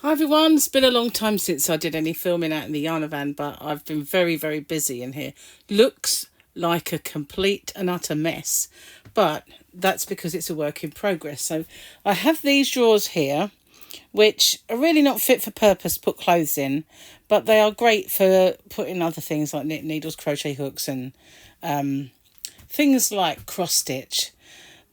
Hi everyone, it's been a long time since I did any filming out in the Yarnavan, but I've been very, very busy in here. Looks like a complete and utter mess, but that's because it's a work in progress. So I have these drawers here, which are really not fit for purpose to put clothes in, but they are great for putting other things like knit needles, crochet hooks and things like cross stitch.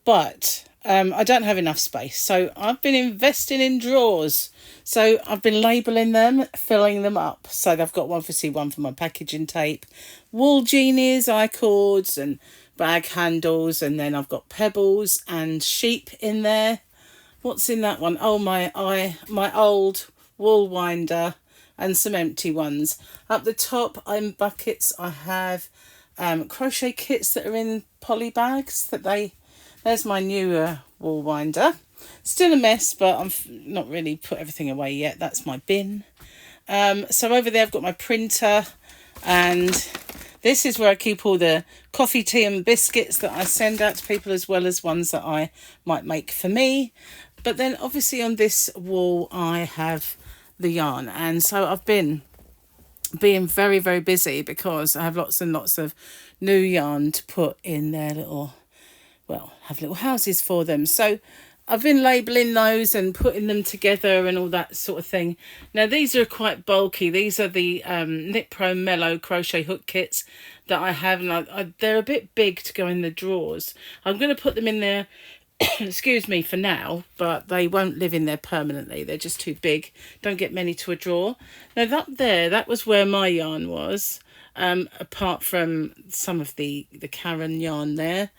But I don't have enough space, so I've been investing in drawers. So I've been labelling them, filling them up. So they've got one for one for my packaging tape, wool genies, I-cords and bag handles, and then I've got pebbles and sheep in there. What's in that one? Oh, my old wool winder and some empty ones. Up the top, in buckets, I have crochet kits that are in poly bags. There's my new wool winder. Still a mess, but I've not really put everything away yet. That's my bin. So over there I've got my printer, and this is where I keep all the coffee, tea and biscuits that I send out to people, as well as ones that I might make for me. But then obviously on this wall I have the yarn, and so I've been being very, very busy because I have lots and lots of new yarn to put in their little, well, have little houses for them. So I've been labelling those and putting them together and all that sort of thing. Now, these are quite bulky. These are the Knit Pro Mellow crochet hook kits that I have, and they're a bit big to go in the drawers. I'm going to put them in there, excuse me, for now, but they won't live in there permanently. They're just too big. Don't get many to a drawer. Now, up there, that was where my yarn was, apart from some of the Karen yarn there.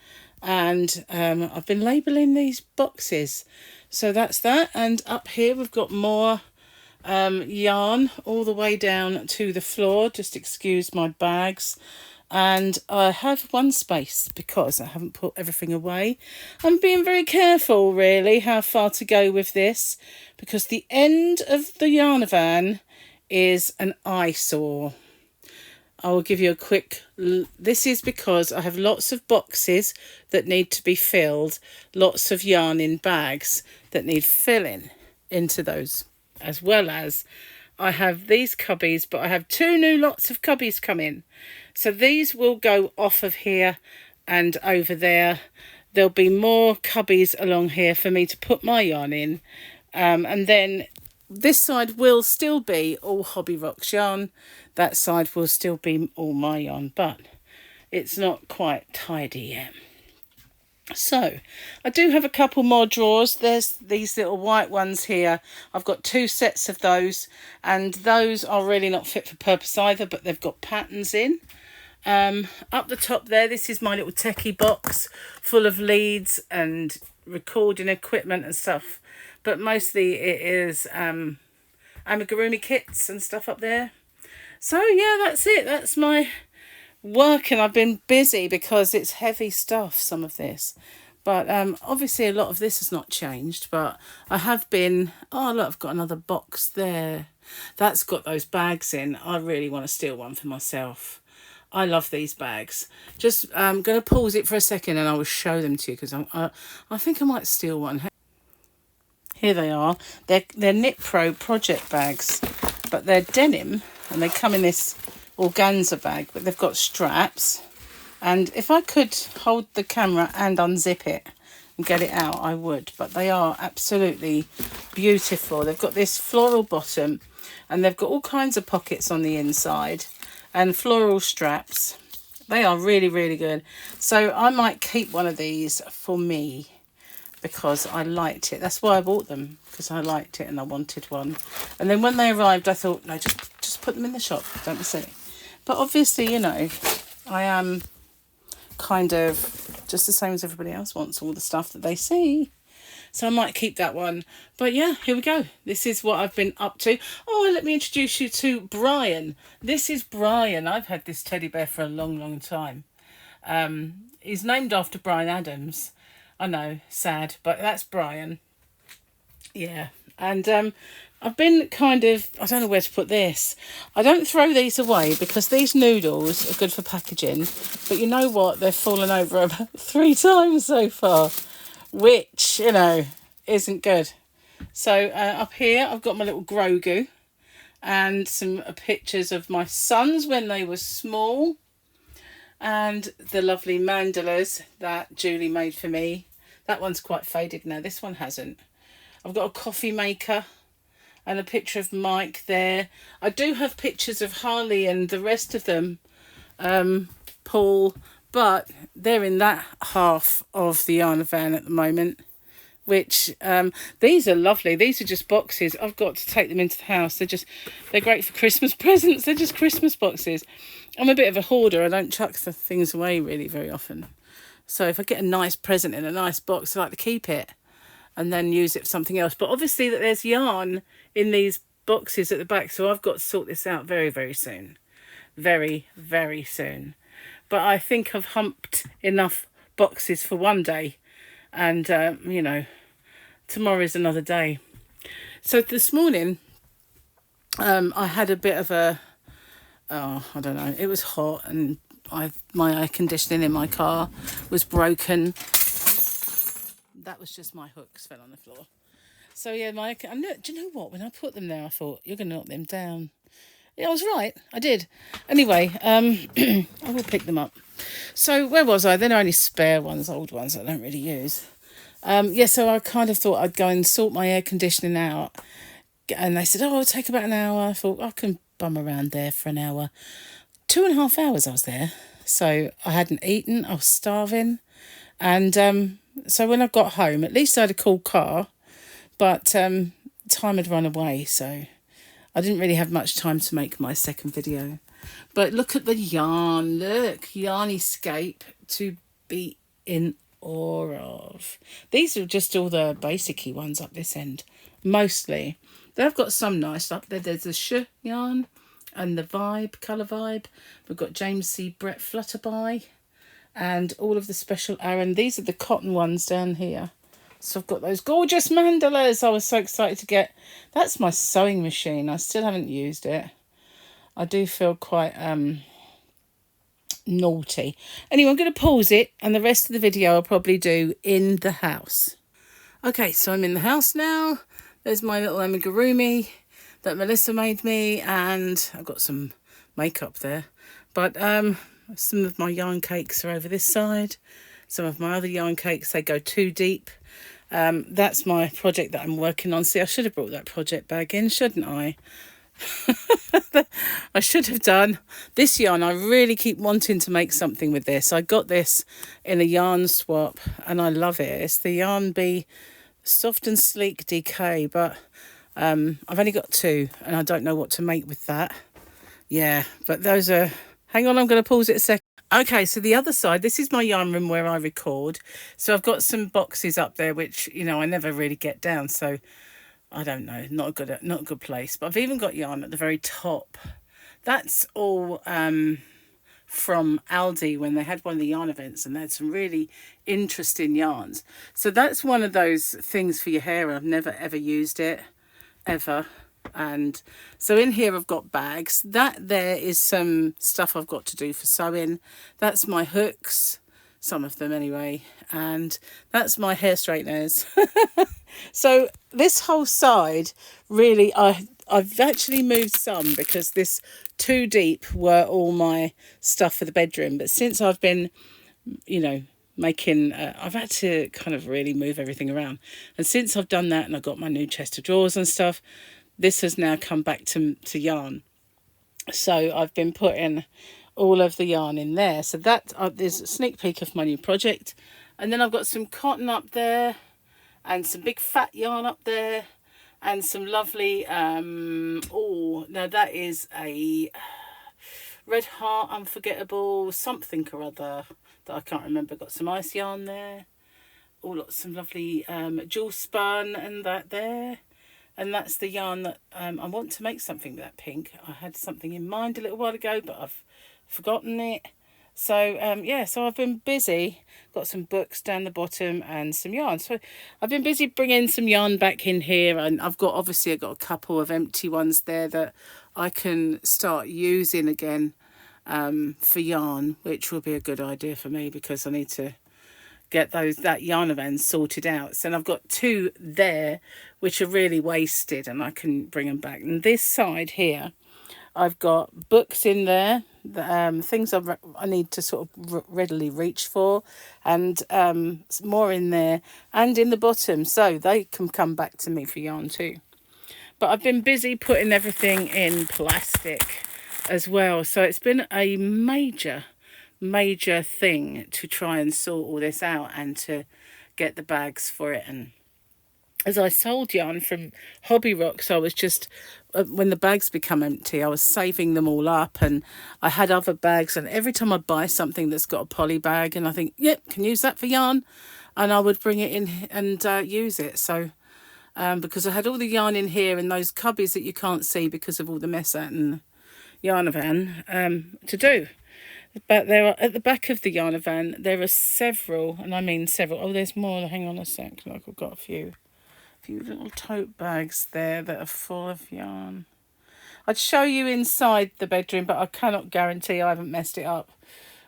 And I've been labelling these boxes, so that's that. And up here we've got more yarn all the way down to the floor. Just excuse my bags. And I have one space because I haven't put everything away. I'm being very careful really how far to go with this, because the end of the Yarnavan is an eyesore. I will give you a quick, this is because I have lots of boxes that need to be filled, lots of yarn in bags that need filling into those, as well as I have these cubbies, but I have 2 new lots of cubbies come in. So these will go off of here and over there. There'll be more cubbies along here for me to put my yarn in. And then this side will still be all Hobby Rocks yarn. That side will still be all my yarn, but it's not quite tidy yet. So I do have a couple more drawers. There's these little white ones here. I've got 2 sets of those, and those are really not fit for purpose either, but they've got patterns in. Up the top there, this is my little techie box full of leads and recording equipment and stuff, but mostly it is amigurumi kits and stuff up there. So yeah, that's it. That's my work, and I've been busy because it's heavy stuff, some of this. But obviously a lot of this has not changed, but I have been, oh look, I've got another box there. That's got those bags in. I really want to steal one for myself. I love these bags. Just I'm going to pause it for a second and I will show them to you, because I think I might steal one. Here they are. They're Knit Pro project bags, but they're denim, and they come in this organza bag, but they've got straps. And if I could hold the camera and unzip it and get it out, I would. But they are absolutely beautiful. They've got this floral bottom, and they've got all kinds of pockets on the inside and floral straps. They are really, really good. So I might keep one of these for me because I liked it. That's why I bought them, because I liked it and I wanted one. And then when they arrived, I thought, no, just put them in the shop. Don't be silly. But obviously, you know, I am kind of just the same as everybody else wants all the stuff that they see. So I might keep that one. But yeah, here we go. This is what I've been up to. Oh, let me introduce you to Brian. This is Brian. I've had this teddy bear for a long, long time. He's named after Brian Adams. I know, sad, but that's Brian. Yeah. And I've been kind of, I don't know where to put this. I don't throw these away because these noodles are good for packaging. But you know what? They've fallen over about 3 times so far, which, you know, isn't good. So up here I've got my little Grogu and some pictures of my sons when they were small, and the lovely mandalas that Julie made for me. That one's quite faded now, this one hasn't. I've got a coffee maker and a picture of Mike there. I do have pictures of Harley and the rest of them, Paul, but they're in that half of the Yarnavan at the moment, which these are lovely. These are just boxes. I've got to take them into the house. They're great for Christmas presents. They're just Christmas boxes. I'm a bit of a hoarder. I don't chuck the things away really very often. So if I get a nice present in a nice box, I like to keep it and then use it for something else. But obviously that there's yarn in these boxes at the back, so I've got to sort this out very, very soon. Very, very soon. But I think I've humped enough boxes for one day, and you know, tomorrow is another day. So this morning I had a bit of a I don't know, it was hot, and my air conditioning in my car was broken. That was just my hooks fell on the floor. So yeah, do you know what? When I put them there, I thought, you're going to knock them down. Yeah, I was right. I did. Anyway, I will pick them up. So where was I? Then I only spare ones, old ones I don't really use. Yeah, so I kind of thought I'd go and sort my air conditioning out. And they said, it'll take about an hour. I thought, I can bum around there for an hour. 2.5 hours I was there. So I hadn't eaten. I was starving. And so when I got home, at least I had a cool car. But time had run away, so I didn't really have much time to make my second video. But look at the yarn. Look, Yarnyscape to be in awe of. These are just all the basic-y ones up this end, mostly. They've got some nice up there. There's the Sh yarn and the Vibe, Colour Vibe. We've got James C. Brett Flutterby and all of the special Aran. These are the cotton ones down here. So I've got those gorgeous mandalas I was so excited to get. That's my sewing machine. I still haven't used it. I do feel quite naughty. Anyway, I'm going to pause it, and the rest of the video I'll probably do in the house. Okay, so I'm in the house now. There's my little amigurumi that Melissa made me, and I've got some makeup there. But some of my yarn cakes are over this side. Some of my other yarn cakes, they go too deep. That's my project that I'm working on. See, I should have brought that project bag in, shouldn't I? I should have done. This yarn, I really keep wanting to make something with this. I got this in a yarn swap and I love it. It's the Yarn Bee Soft and Sleek DK, but I've only got 2 and I don't know what to make with that. Yeah, but those are... Hang on, I'm going to pause it a second. Okay, so the other side, this is my yarn room where I record. So I've got some boxes up there, which, you know, I never really get down. So I don't know, not a good place. But I've even got yarn at the very top. That's all from Aldi when they had one of the yarn events, and they had some really interesting yarns. So that's one of those things for your hair. I've never ever used it, ever. And so in here I've got bags. That there is some stuff I've got to do for sewing. That's my hooks, some of them anyway, and that's my hair straighteners. So this whole side, really, I've actually moved some because this too deep were all my stuff for the bedroom. But since I've been, you know, making, I've had to kind of really move everything around. And since I've done that and I've got my new chest of drawers and stuff, this has now come back to yarn. So I've been putting all of the yarn in there. So that there's a sneak peek of my new project. And then I've got some cotton up there and some big fat yarn up there and some lovely, oh, now that is a Red Heart Unforgettable something or other that I can't remember. Got some ice yarn there. Oh, lots some lovely jewel spun and that there. And that's the yarn that I want to make something with that pink. I had something in mind a little while ago, but I've forgotten it. So, yeah, so I've been busy. Got some books down the bottom and some yarn. So I've been busy bringing some yarn back in here. And I've got a couple of empty ones there that I can start using again for yarn, which will be a good idea for me because I need to get that Yarnavan sorted out. So I've got 2 there which are really wasted, and I can bring them back. And this side here, I've got books in there, things I need to sort of readily reach for, and more in there and in the bottom, so they can come back to me for yarn too. But I've been busy putting everything in plastic as well, so it's been a major thing to try and sort all this out and to get the bags for it. And as I sold yarn from Hobby Rocks, I was just, when the bags become empty, I was saving them all up, and I had other bags, and every time I buy something that's got a poly bag and I think, yep, can use that for yarn, and I would bring it in and use it. So because I had all the yarn in here in those cubbies that you can't see because of all the mess out in Yarnavan to do. But there are, at the back of the Yarnavan, there are several, and I mean several. Oh, there's more. Hang on a sec. Like I've got a few little tote bags there that are full of yarn. I'd show you inside the bedroom, but I cannot guarantee I haven't messed it up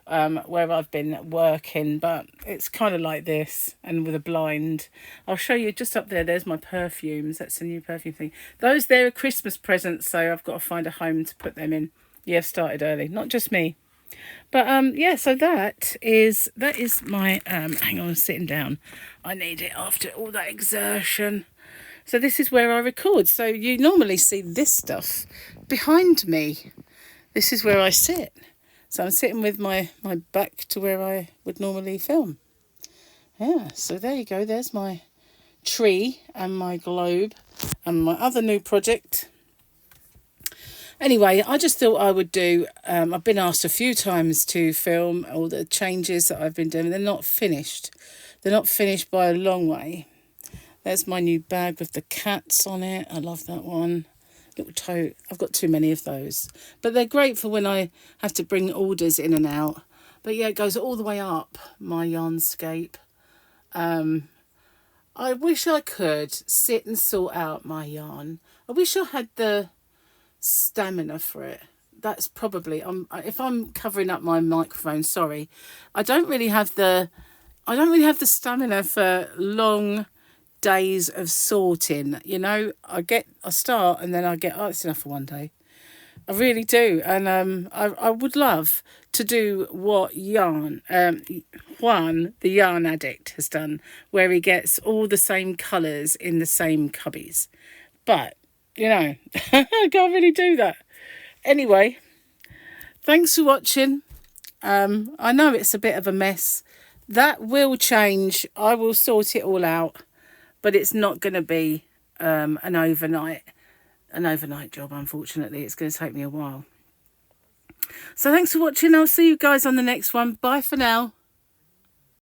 where I've been working. But it's kind of like this, and with a blind. I'll show you just up there. There's my perfumes. That's a new perfume thing. Those there are Christmas presents, so I've got to find a home to put them in. Yeah, I've started early. Not just me. But yeah, so that is my hang on, I'm sitting down. I need it after all that exertion. So this is where I record. So you normally see this stuff behind me. This is where I sit. So I'm sitting with my back to where I would normally film. Yeah, so there you go. There's my tree and my globe and my other new project. Anyway, I just thought I would do, I've been asked a few times to film all the changes that I've been doing. They're not finished. They're not finished by a long way. There's my new bag with the cats on it. I love that one. Little tote. I've got too many of those. But they're great for when I have to bring orders in and out. But yeah, it goes all the way up my yarnscape. I wish I could sit and sort out my yarn. I wish I had the stamina for it. That's probably, if I'm covering up my microphone, sorry, I don't really have the stamina for long days of sorting. You know, I start and then I get, oh, it's enough for one day. I really do. And I would love to do what Juan, the yarn addict, has done, where he gets all the same colours in the same cubbies. But you know, I can't really do that. Anyway, thanks for watching. I know it's a bit of a mess. That will change. I will sort it all out. But it's not going to be an overnight job, unfortunately. It's going to take me a while. So thanks for watching. I'll see you guys on the next one. Bye for now.